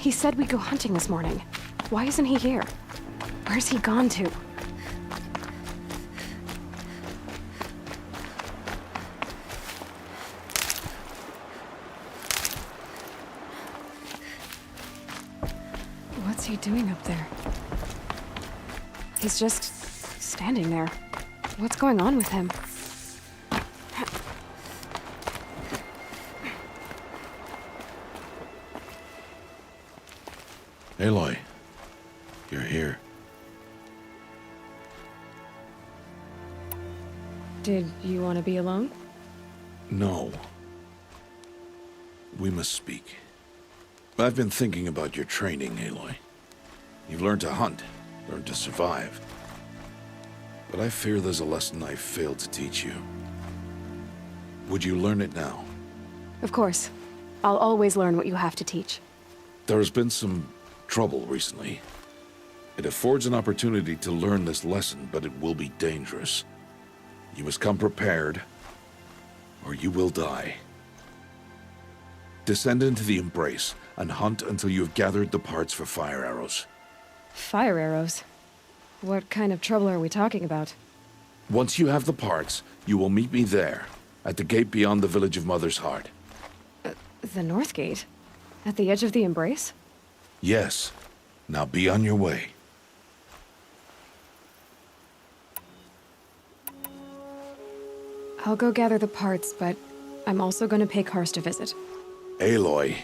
He said we'd go hunting this morning. Why isn't he here? Where's he gone to? What's he doing up there? He's just standing there. What's going on with him? Aloy, you're here. Did you want to be alone? No. We must speak. I've been thinking about your training, Aloy. You've learned to hunt, learned to survive. But I fear there's a lesson I failed to teach you. Would you learn it now? Of course. I'll always learn what you have to teach. There has been some trouble recently. It affords an opportunity to learn this lesson, but it will be dangerous. You must come prepared, or you will die. Descend into the embrace and hunt until you have gathered the parts for fire arrows. Fire arrows? What kind of trouble are we talking about? Once you have the parts, you will meet me there, at the gate beyond the village of Mother's Heart. The North Gate? At the edge of the embrace? Yes. Now be on your way. I'll go gather the parts, but I'm also going to pay Karst a visit. Aloy,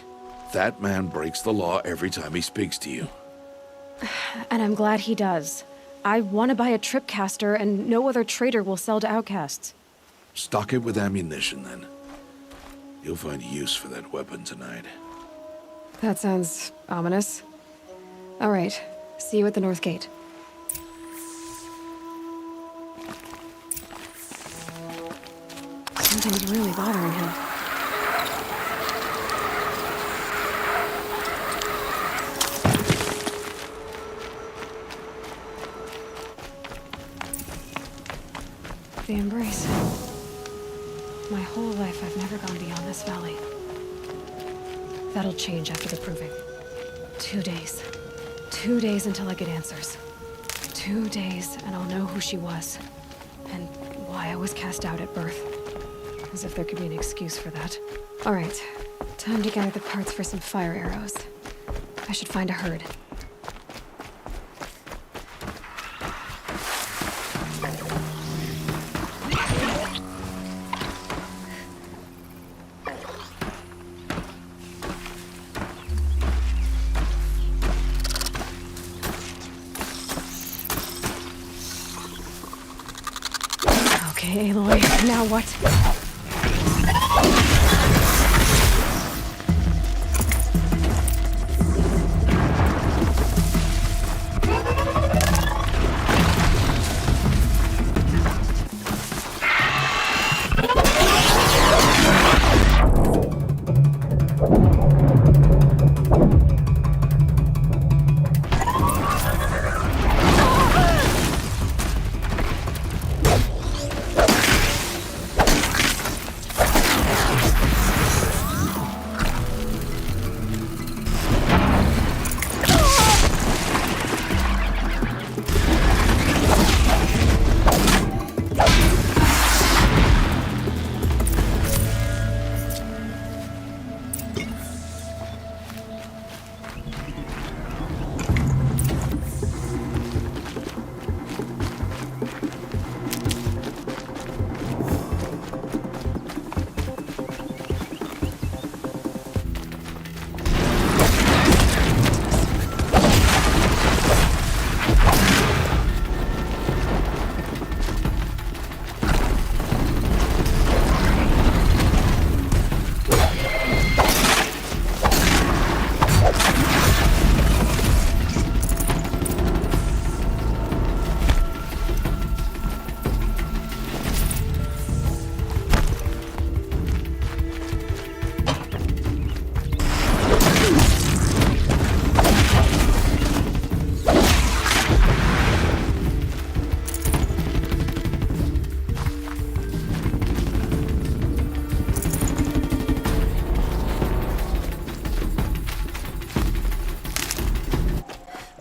that man breaks the law every time he speaks to you. And I'm glad he does. I want to buy a tripcaster, and no other trader will sell to outcasts. Stock it with ammunition, then. You'll find use for that weapon tonight. That sounds ominous. All right, see you at the North Gate. Something's really bothering him. The embrace. My whole life I've never gone beyond this valley. That'll change after the proving. 2 days. 2 days until I get answers. 2 days and I'll know who she was. And why I was cast out at birth. As if there could be an excuse for that. Alright, time to gather the parts for some fire arrows. I should find a herd. Okay, Aloy, now what?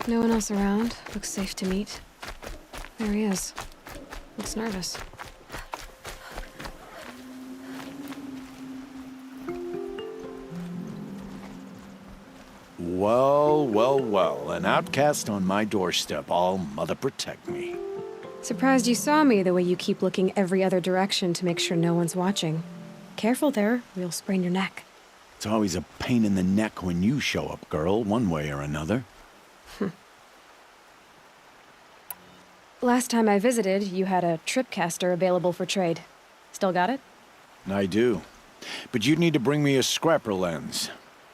No one else around. Looks safe to meet. There he is. Looks nervous. Well, well, well. An outcast on my doorstep. All mother protect me. Surprised you saw me the way you keep looking every other direction to make sure no one's watching. Careful there, or you'll sprain your neck. It's always a pain in the neck when you show up, girl, one way or another. Last time I visited, you had a tripcaster available for trade. Still got it? I do. But you'd need to bring me a scrapper lens.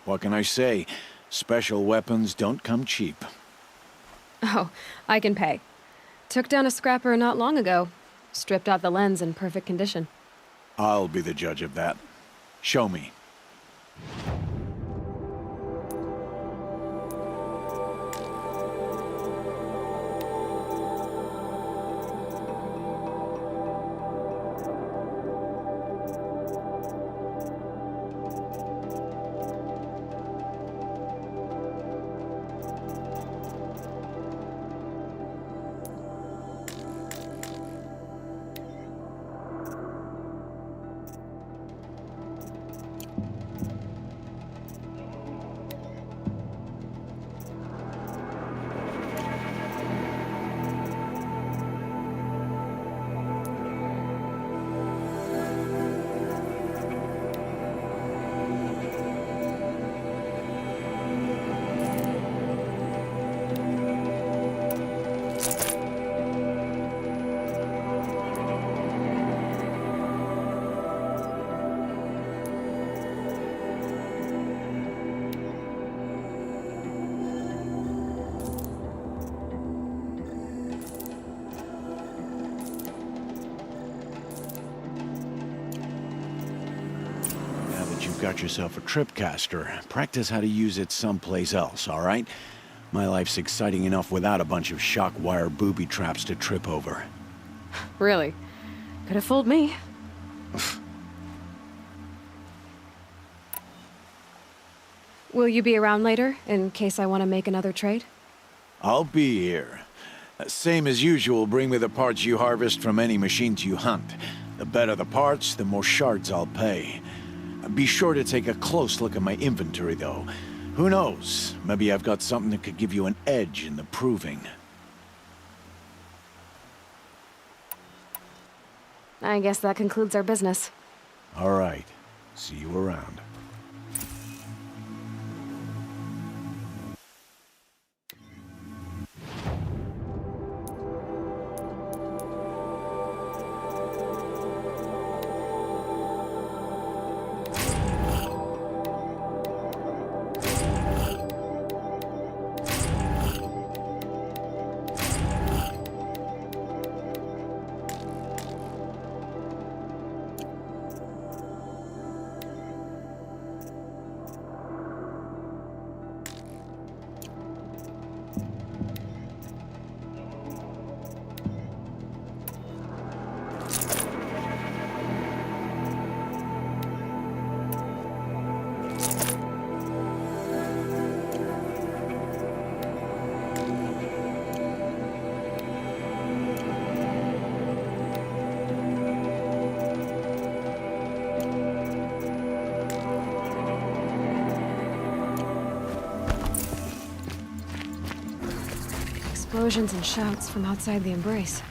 What can I say? Special weapons don't come cheap. Oh, I can pay. Took down a scrapper not long ago. Stripped out the lens in perfect condition. I'll be the judge of that. Show me. You've got yourself a tripcaster. Practice how to use it someplace else, all right? My life's exciting enough without a bunch of shock wire booby traps to trip over. Really? Could have fooled me. Will you be around later, in case I want to make another trade? I'll be here. Same as usual, bring me the parts you harvest from any machines you hunt. The better the parts, the more shards I'll pay. Be sure to take a close look at my inventory, though. Who knows? Maybe I've got something that could give you an edge in the proving. I guess that concludes our business. All right. See you around. Explosions and shouts from outside the embrace.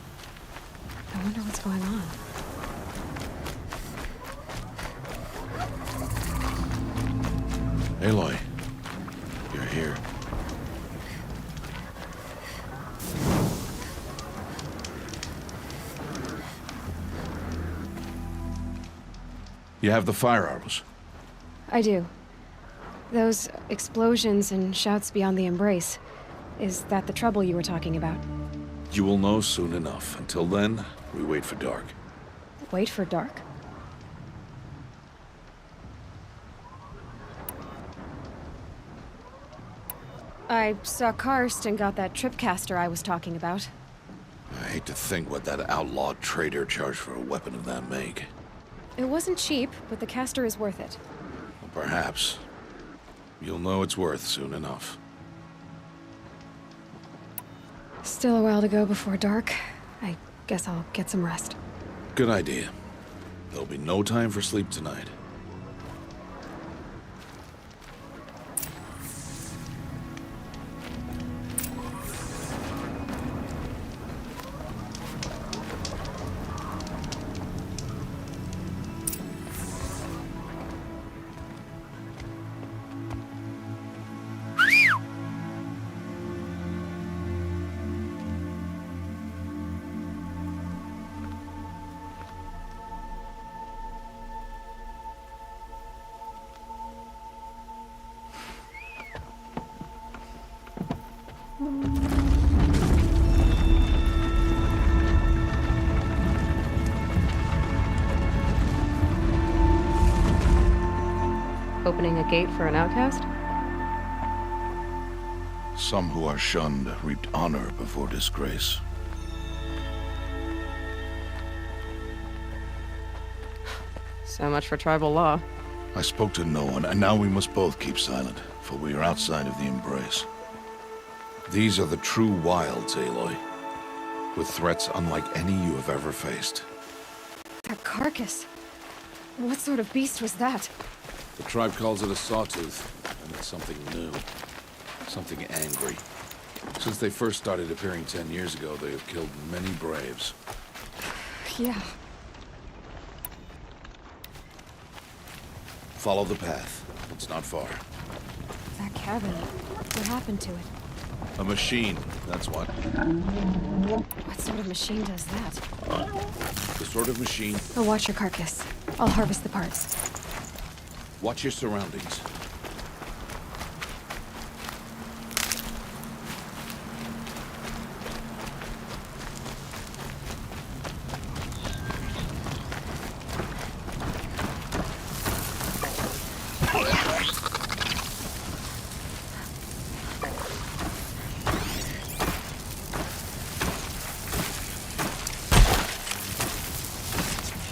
I wonder what's going on. Aloy, you're here. You have the fire arrows. I do. Those explosions and shouts beyond the embrace. Is that the trouble you were talking about? You will know soon enough. Until then, we wait for dark. Wait for dark? I saw Karst and got that tripcaster I was talking about. I hate to think what that outlawed trader charged for a weapon of that make. It wasn't cheap, but the caster is worth it. Well, perhaps. You'll know it's worth soon enough. Still a while to go before dark. I guess I'll get some rest. Good idea. There'll be no time for sleep tonight. Opening a gate for an outcast? Some who are shunned reaped honor before disgrace. So much for tribal law. I spoke to no one, and now we must both keep silent, for we are outside of the embrace. These are the true wilds, Aloy, with threats unlike any you have ever faced. That carcass. What sort of beast was that? The tribe calls it a sawtooth, and it's something new. Something angry. Since they first started appearing 10 years ago, they have killed many braves. Yeah. Follow the path. It's not far. That cabin. What happened to it? A machine, that's what. What sort of machine does that? The sort of machine. I'll watch your carcass. I'll harvest the parts. Watch your surroundings.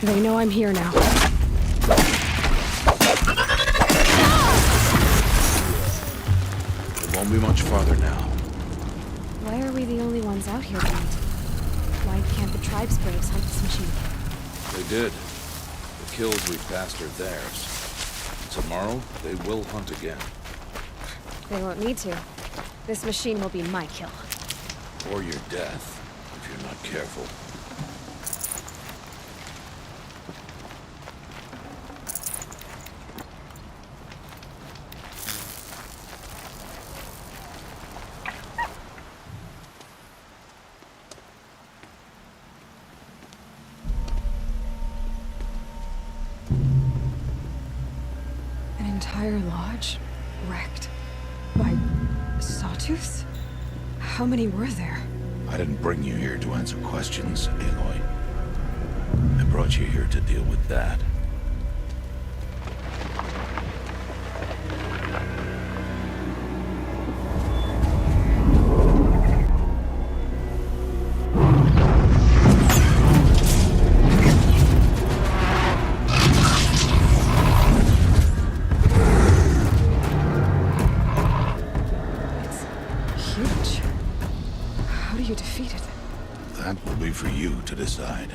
They know I'm here now. It won't be much farther now. Why are we the only ones out here tonight? Why can't the tribe's braves hunt this machine? They did. The kills we passed are theirs. Tomorrow, they will hunt again. They won't need to. This machine will be my kill. Or your death, if you're not careful. An entire lodge wrecked by sawtooths? How many were there? I didn't bring you here to answer questions, Aloy. I brought you here to deal with that. That will be for you to decide.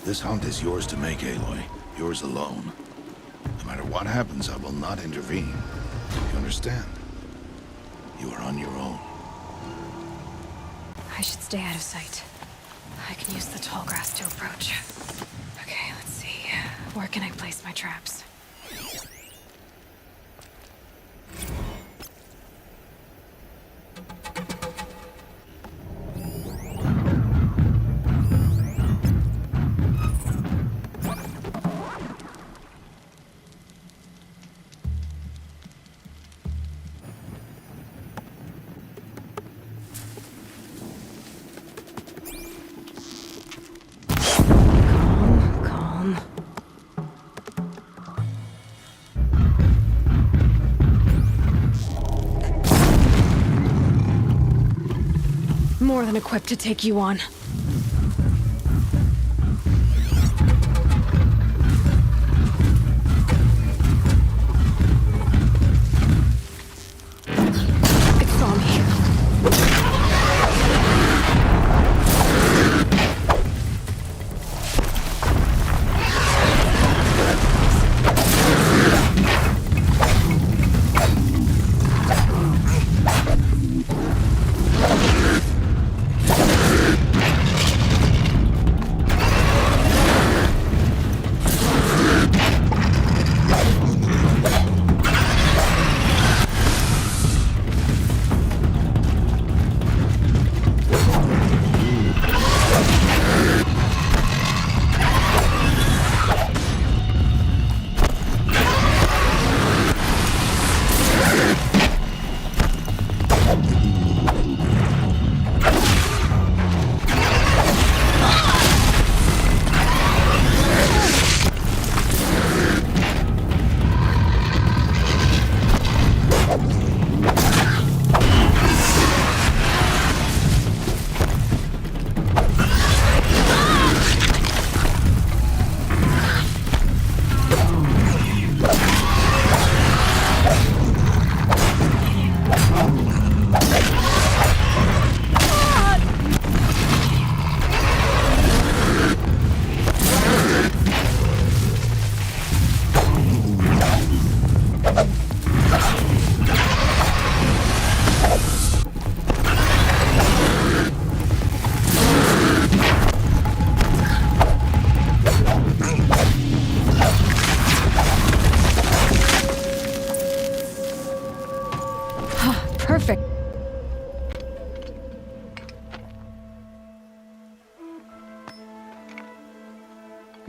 This hunt is yours to make, Aloy. Yours alone. No matter what happens, I will not intervene. You understand? You are on your own. I should stay out of sight. I can use the tall grass to approach. Okay, let's see. Where can I place my traps? Calm. More than equipped to take you on. It saw me.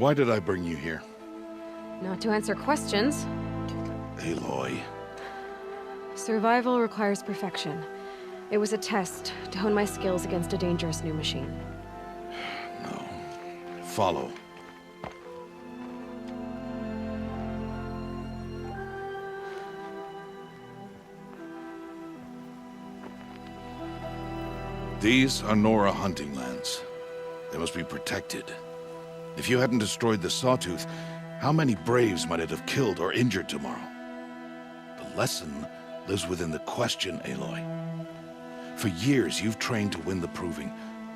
Why did I bring you here? Not to answer questions. Aloy. Survival requires perfection. It was a test to hone my skills against a dangerous new machine. No. Follow. These are Nora hunting lands. They must be protected. If you hadn't destroyed the Sawtooth, how many Braves might it have killed or injured tomorrow? The lesson lives within the question, Aloy. For years, you've trained to win the proving,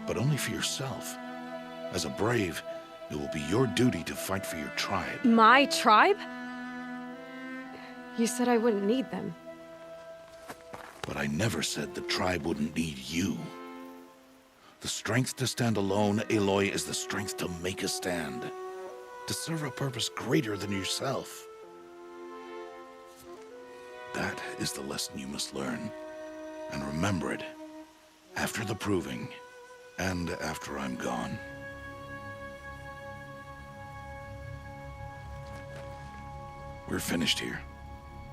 but only for yourself. As a Brave, it will be your duty to fight for your tribe. My tribe? You said I wouldn't need them. But I never said the tribe wouldn't need you. The strength to stand alone, Aloy, is the strength to make a stand. To serve a purpose greater than yourself. That is the lesson you must learn. And remember it. After the proving. And after I'm gone. We're finished here.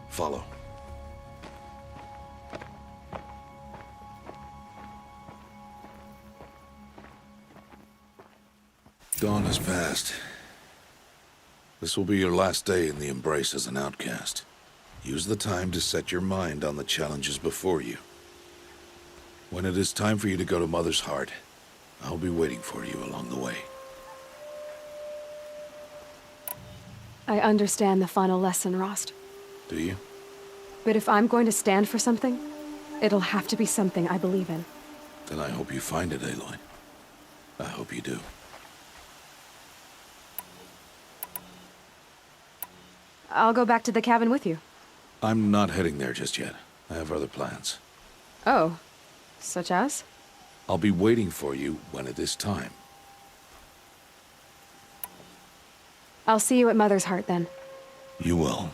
Follow. Dawn has passed. This will be your last day in the Embrace as an outcast. Use the time to set your mind on the challenges before you. When it is time for you to go to Mother's Heart, I'll be waiting for you along the way. I understand the final lesson, Rost. Do you? But if I'm going to stand for something, it'll have to be something I believe in. Then I hope you find it, Aloy. I hope you do. I'll go back to the cabin with you. I'm not heading there just yet. I have other plans. Oh, such as? I'll be waiting for you when it is time. I'll see you at Mother's Heart then. You will.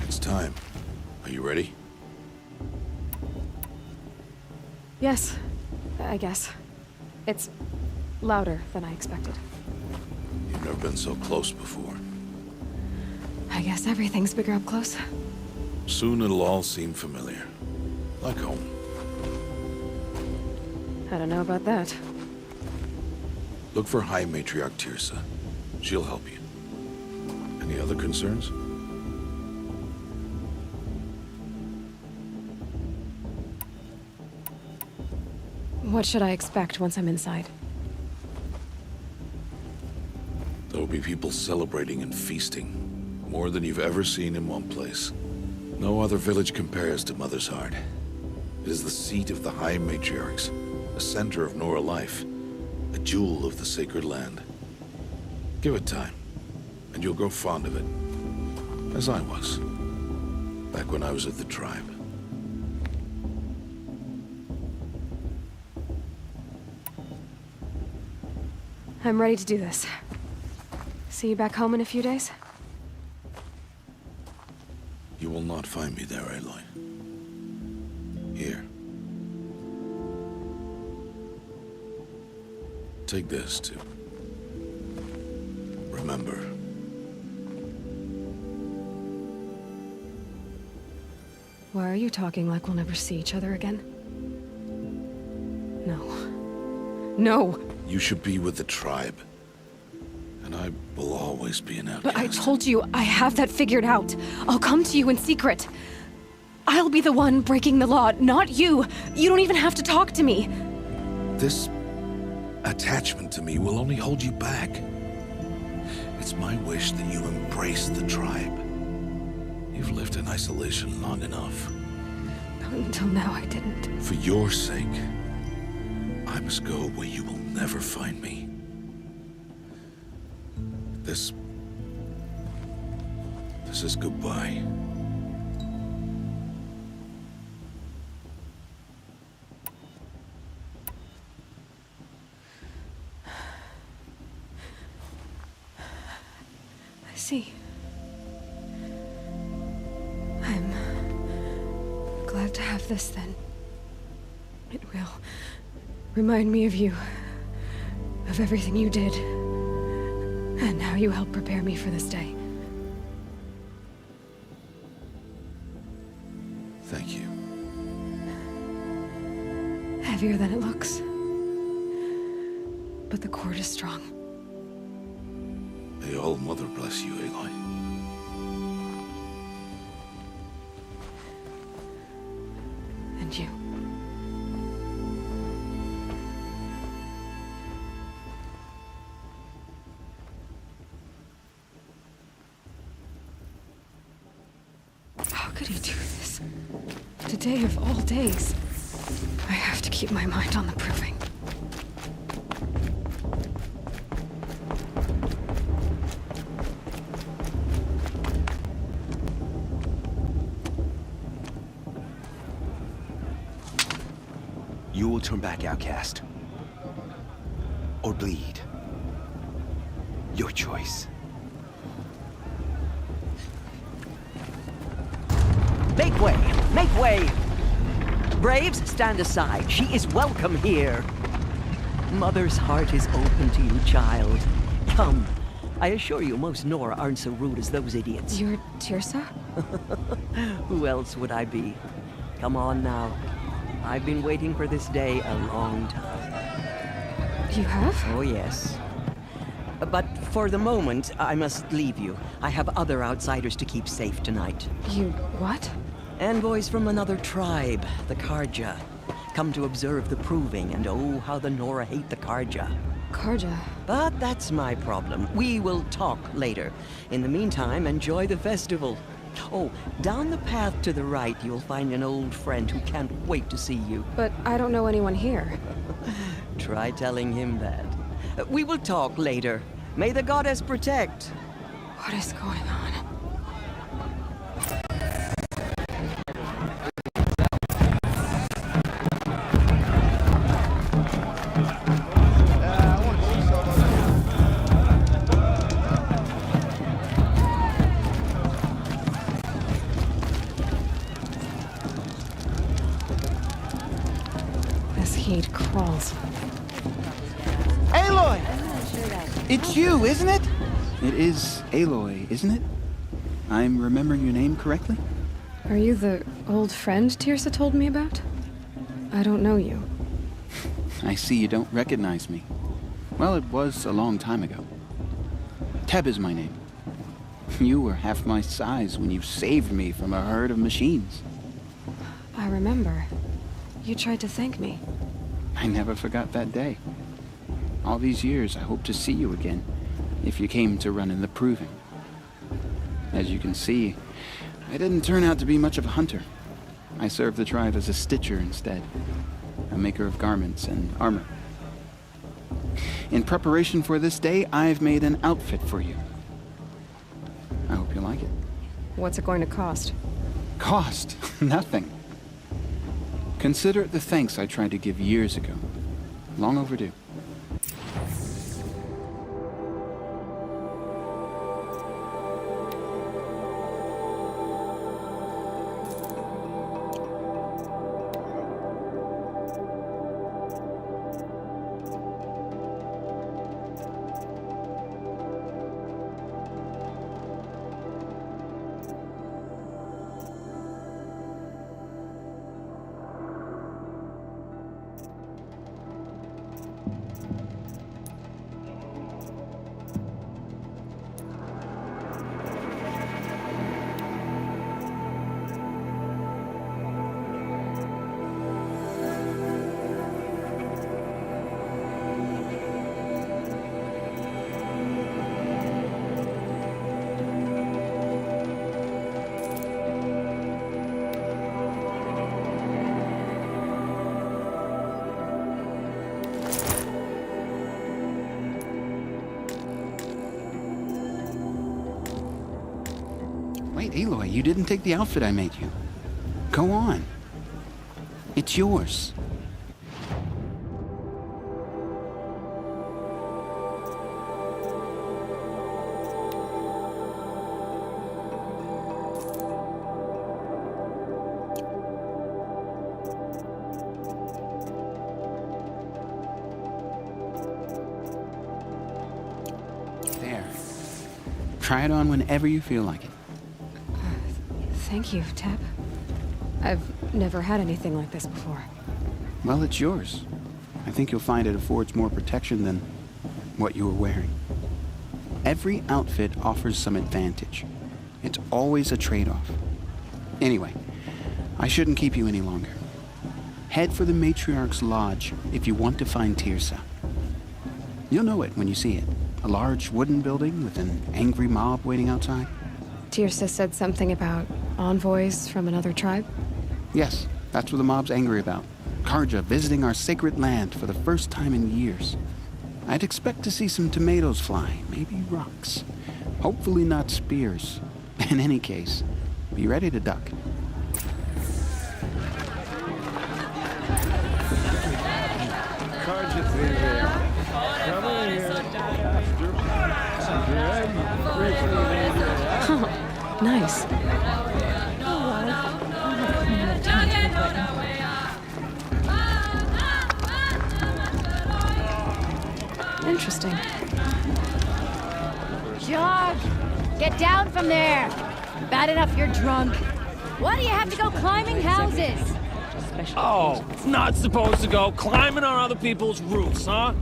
It's time. Are you ready? Yes, I guess. It's louder than I expected. You've never been so close before. I guess everything's bigger up close. Soon it'll all seem familiar. Like home. I don't know about that. Look for High Matriarch Tirsa. She'll help you. Any other concerns? What should I expect once I'm inside? There'll be people celebrating and feasting. More than you've ever seen in one place. No other village compares to Mother's Heart. It is the seat of the High Matriarchs, a center of Nora life, a jewel of the sacred land. Give it time, and you'll grow fond of it. As I was, back when I was at the tribe. I'm ready to do this. See you back home in a few days? You will not find me there, Aloy. Here. Take this, too. Remember. Why are you talking like we'll never see each other again? No. No! You should be with the tribe. And I will always be an outcast. But I told you, I have that figured out. I'll come to you in secret. I'll be the one breaking the law, not you. You don't even have to talk to me. This attachment to me will only hold you back. It's my wish that you embrace the tribe. You've lived in isolation long enough. Until now, I didn't. For your sake, I must go where you will never find me. This is goodbye. I see. I'm glad to have this then. It will remind me of you, of everything you did. And how you helped prepare me for this day. Thank you. Heavier than it looks. But the cord is strong. May All Mother bless you, Aloy. And you. How could he do this? Today of all days. I have to keep my mind on the proving. You will turn back, outcast. Or bleed. Your choice. Make way! Make way! Braves, stand aside. She is welcome here. Mother's heart is open to you, child. Come. I assure you, most Nora aren't so rude as those idiots. You're Tirsa? Who else would I be? Come on now. I've been waiting for this day a long time. You have? Oh, yes. But for the moment, I must leave you. I have other outsiders to keep safe tonight. You what? Envoys from another tribe, the Karja. Come to observe the proving, and oh, how the Nora hate the Karja. Karja. But that's my problem. We will talk later. In the meantime, enjoy the festival. Oh, down the path to the right, you'll find an old friend who can't wait to see you. But I don't know anyone here. Try telling him that. We will talk later. May the goddess protect. What is going on? hate crawls. Aloy! It's you, isn't it? It is Aloy, isn't it? I'm remembering your name correctly? Are you the old friend Tirsa told me about? I don't know you. I see you don't recognize me. Well, it was a long time ago. Teb is my name. You were half my size when you saved me from a herd of machines. I remember. You tried to thank me. I never forgot that day. All these years, I hope to see you again, if you came to run in the proving. As you can see, I didn't turn out to be much of a hunter. I served the tribe as a stitcher instead, a maker of garments and armor. In preparation for this day, I've made an outfit for you. I hope you like it. What's it going to cost? Cost? Nothing. Consider it the thanks I tried to give years ago. Long overdue. Wait, Aloy, you didn't take the outfit I made you. Go on. It's yours. There. Try it on whenever you feel like it. Thank you, Teb. I've never had anything like this before. Well, it's yours. I think you'll find it affords more protection than what you were wearing. Every outfit offers some advantage. It's always a trade-off. Anyway, I shouldn't keep you any longer. Head for the Matriarch's Lodge if you want to find Tirsa. You'll know it when you see it. A large wooden building with an angry mob waiting outside. Tirsa said something about envoys from another tribe? Yes, that's what the mob's angry about. Karja visiting our sacred land for the first time in years. I'd expect to see some tomatoes fly, maybe rocks. Hopefully not spears. In any case, be ready to duck. Nice. Interesting. George, get down from there. Bad enough you're drunk. Why do you have to go climbing houses? Oh, not supposed to go climbing on other people's roofs, huh?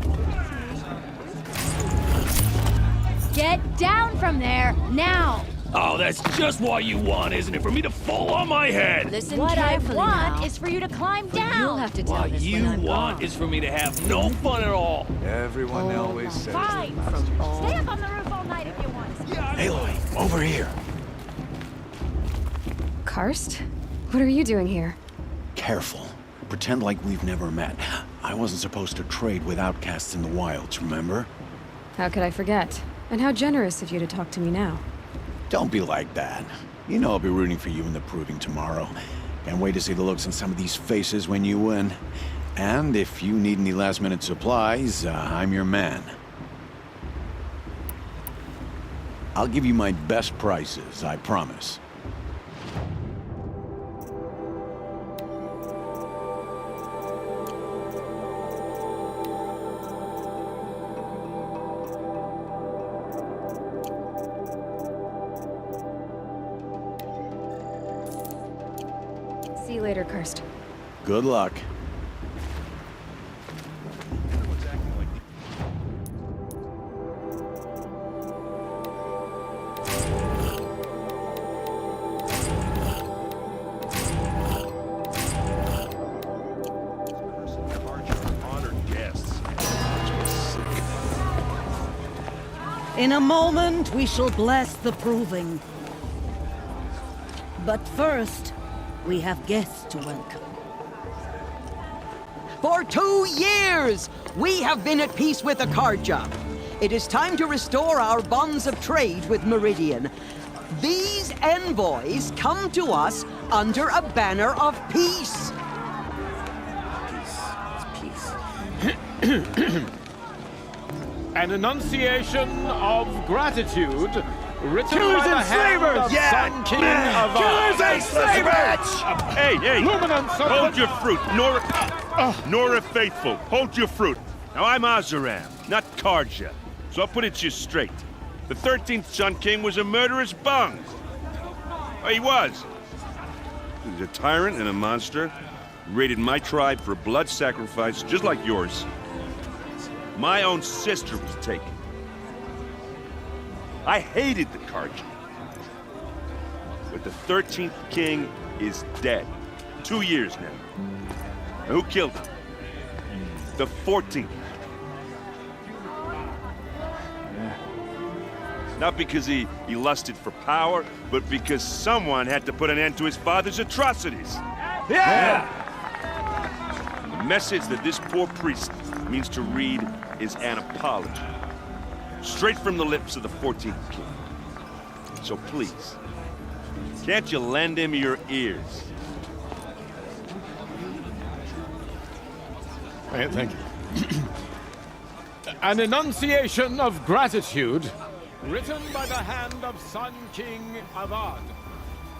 Get down from there, now! Oh, that's just what you want, isn't it? For me to fall on my head! Listen what I want is for you to climb down! You'll have to tell What this you when I'm want gone. is for me to have no fun at all! Everyone always says Fine! Stay up on the roof all night if you want. Aloy, over here. Karst? What are you doing here? Careful. Pretend like we've never met. I wasn't supposed to trade with outcasts in the wilds, remember? How could I forget? And how generous of you to talk to me now. Don't be like that. You know I'll be rooting for you in the proving tomorrow. Can't wait to see the looks on some of these faces when you win. And if you need any last-minute supplies, I'm your man. I'll give you my best prices, I promise. See you later, Cursed. Good luck. In a moment, we shall bless the proving. But first, we have guests to welcome. For 2 years, we have been at peace with Akarja. It is time to restore our bonds of trade with Meridian. These envoys come to us under a banner of peace. An enunciation of gratitude written Killers by the and hand slavers! of Yeah, Sun King man! of Killers and slavers! Hey! Luminance of Hold the- your fruit, Nora Faithful. Hold your fruit. Now I'm Azaram, not Karja. So I'll put it to you straight. The 13th Sun King was a murderous bung. Oh, he was. He was a tyrant and a monster. Raided my tribe for blood sacrifice, just like yours. My own sister was taken. I hated the Karja. But the 13th king is dead. 2 years now. And who killed him? The 14th. Not because he lusted for power, but because someone had to put an end to his father's atrocities. Yeah! The message that this poor priest means to read is an apology. Straight from the lips of the 14th king. So please, can't you lend him your ears? Thank you. An enunciation of gratitude written by the hand of Sun King Avad,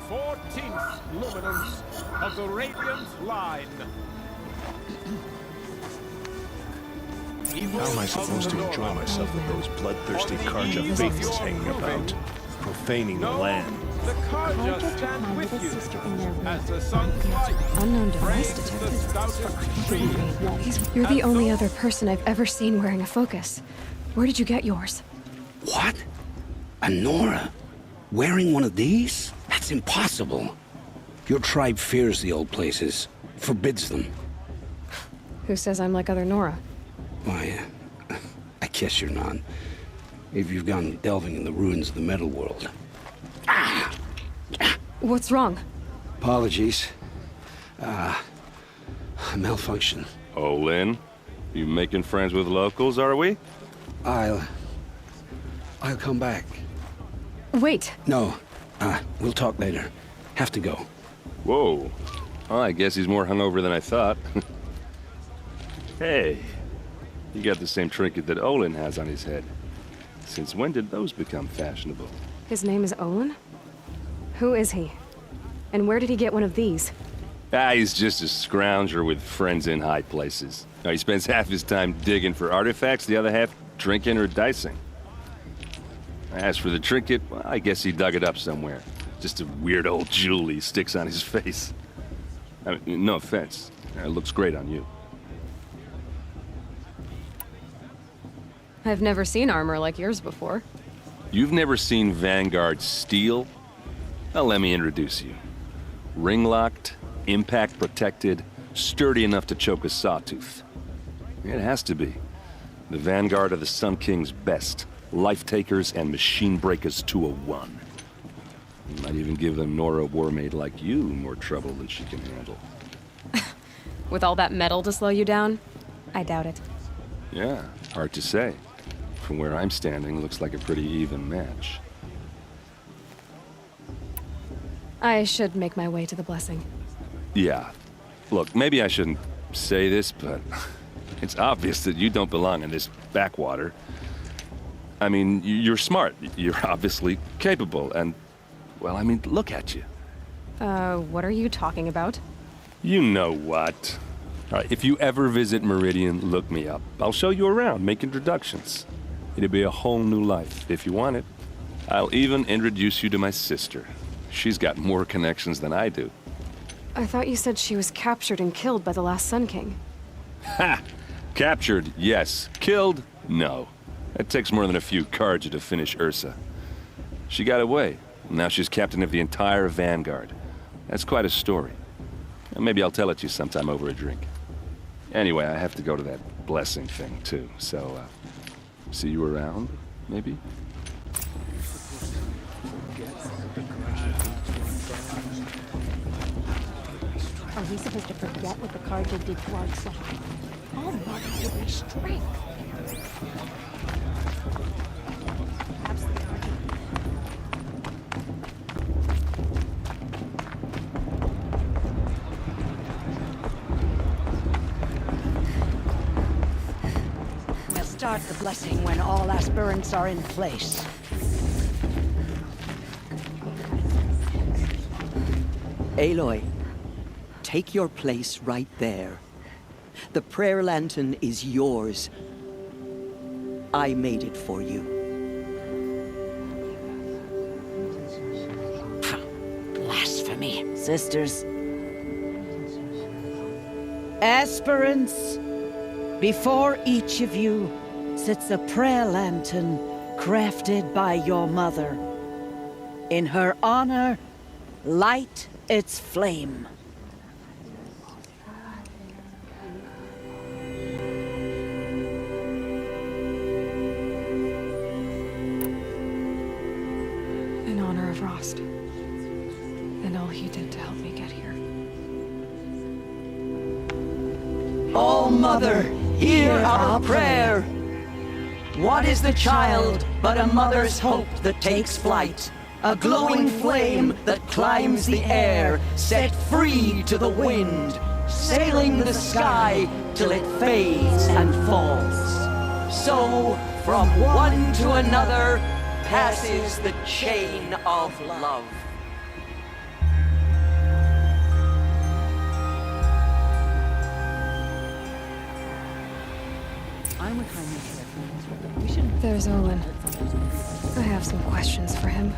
14th luminance of the Radiant Line. How am I supposed to enjoy myself with those bloodthirsty Karja faithless hanging about, profaning the land? The Karja stand with you as the sun's light. Unknown device detected. You're the only other person I've ever seen wearing a focus. Where did you get yours? What? A Nora? Wearing one of these? That's impossible. Your tribe fears the old places, forbids them. Who says I'm like other Nora? Why, I guess you're not. If you've gone delving in the ruins of the metal world. What's wrong? Apologies. Malfunction. Oh, Lynn, you making friends with locals, are we? I'll come back. Wait. No, we'll talk later. Have to go. Whoa. Well, I guess he's more hungover than I thought. Hey, you got the same trinket that Olin has on his head. Since when did those become fashionable? His name is Olin? Who is he? And where did he get one of these? He's just a scrounger with friends in high places. Now, he spends half his time digging for artifacts, the other half drinking or dicing. As for the trinket, well, I guess he dug it up somewhere. Just a weird old jewel he sticks on his face. I mean, no offense. It looks great on you. I've never seen armor like yours before. You've never seen Vanguard steel? Well, let me introduce you. Ring-locked, impact-protected, sturdy enough to choke a sawtooth. It has to be. The Vanguard of the Sun King's best. Life-takers and machine breakers to a one. You might even give them Nora Warmaid like you more trouble than she can handle. With all that metal to slow you down? I doubt it. Yeah, hard to say. From where I'm standing, looks like a pretty even match. I should make my way to the blessing. Yeah. Look, maybe I shouldn't say this, but it's obvious that you don't belong in this backwater. I mean, you're smart. You're obviously capable, and, well, I mean, look at you. What are you talking about? You know what. All right, if you ever visit Meridian, look me up. I'll show you around, make introductions. It'll be a whole new life, if you want it. I'll even introduce you to my sister. She's got more connections than I do. I thought you said she was captured and killed by the last Sun King. Ha! Captured, yes. Killed, no. It takes more than a few Carja to finish Ursa. She got away. Now she's captain of the entire Vanguard. That's quite a story. Maybe I'll tell it to you sometime over a drink. Anyway, I have to go to that blessing thing, too. So, see you around, maybe? Are we supposed to forget what the Carja did to our son? Oh, Mother, give me strength. We'll start the blessing when all aspirants are in place. Aloy, take your place right there. The prayer lantern is yours. I made it for you. Blasphemy, sisters. Aspirants, before each of you sits a prayer lantern crafted by your mother. In her honor, light its flame. In honor of Rost. And all he did to help me get here. Oh, Mother, hear our prayer. What is the child but a mother's hope that takes flight? A glowing flame that climbs the air, set free to the wind, sailing the sky till it fades and falls. So, from one to another, passes the chain of love. I'm a kind of we shouldn't. There's Olin. I have some questions for him.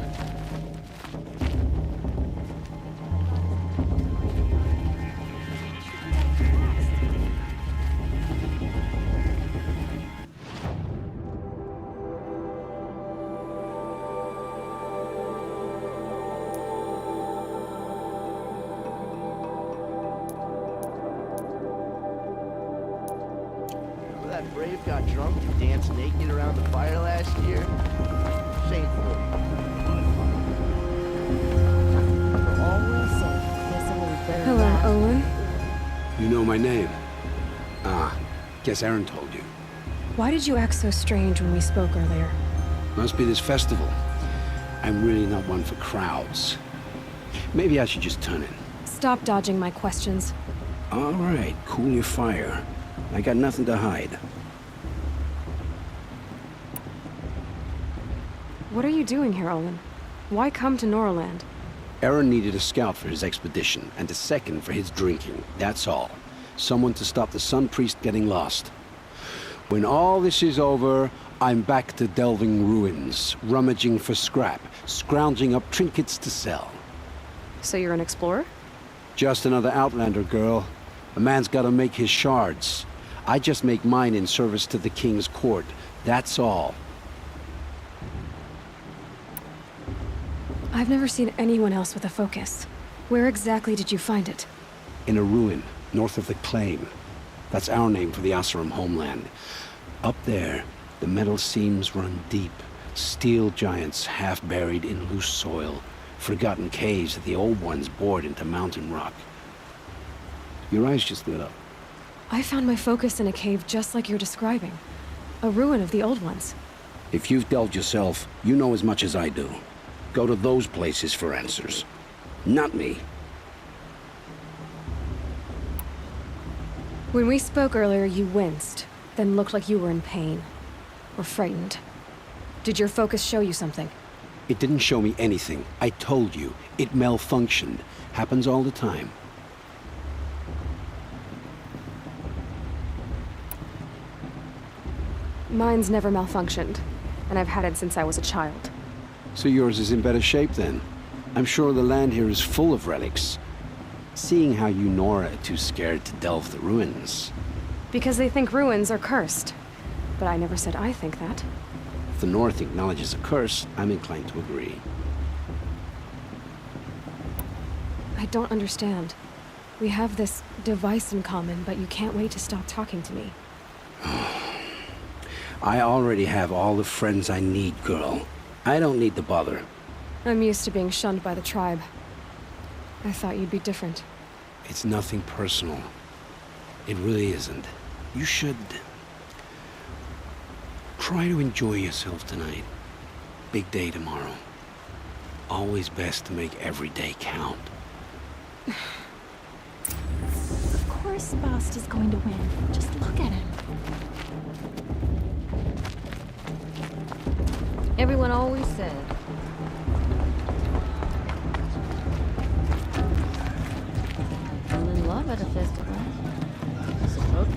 That Brave got drunk and danced naked around the fire last year? Shameful. Hello, Olin. You know my name? Ah, guess Aaron told you. Why did you act so strange when we spoke earlier? Must be this festival. I'm really not one for crowds. Maybe I should just turn in. Stop dodging my questions. All right, cool your fire. I got nothing to hide. What are you doing here, Olin? Why come to Norland? Aaron needed a scout for his expedition, and a second for his drinking. That's all. Someone to stop the Sun Priest getting lost. When all this is over, I'm back to delving ruins, rummaging for scrap, scrounging up trinkets to sell. So you're an explorer? Just another Outlander, girl. A man's gotta make his shards. I just make mine in service to the King's court. That's all. I've never seen anyone else with a focus. Where exactly did you find it? In a ruin, north of the Claim. That's our name for the Oseram homeland. Up there, the metal seams run deep. Steel giants half buried in loose soil. Forgotten caves that the old ones bored into mountain rock. Your eyes just lit up. I found my focus in a cave just like you're describing. A ruin of the old ones. If you've delved yourself, you know as much as I do. Go to those places for answers. Not me. When we spoke earlier, you winced, then looked like you were in pain. Or frightened. Did your focus show you something? It didn't show me anything. I told you. It malfunctioned. Happens all the time. Mine's never malfunctioned, and I've had it since I was a child. So yours is in better shape then. I'm sure the land here is full of relics. Seeing how you Nora are too scared to delve the ruins. Because they think ruins are cursed. But I never said I think that. If the North acknowledges a curse, I'm inclined to agree. I don't understand. We have this device in common, but you can't wait to stop talking to me. I already have all the friends I need, girl. I don't need the bother. I'm used to being shunned by the tribe. I thought you'd be different. It's nothing personal. It really isn't. You should... try to enjoy yourself tonight. Big day tomorrow. Always best to make every day count. Of course Bast is going to win. Just look at him. Everyone always said. Fell in love at a festival. I suppose.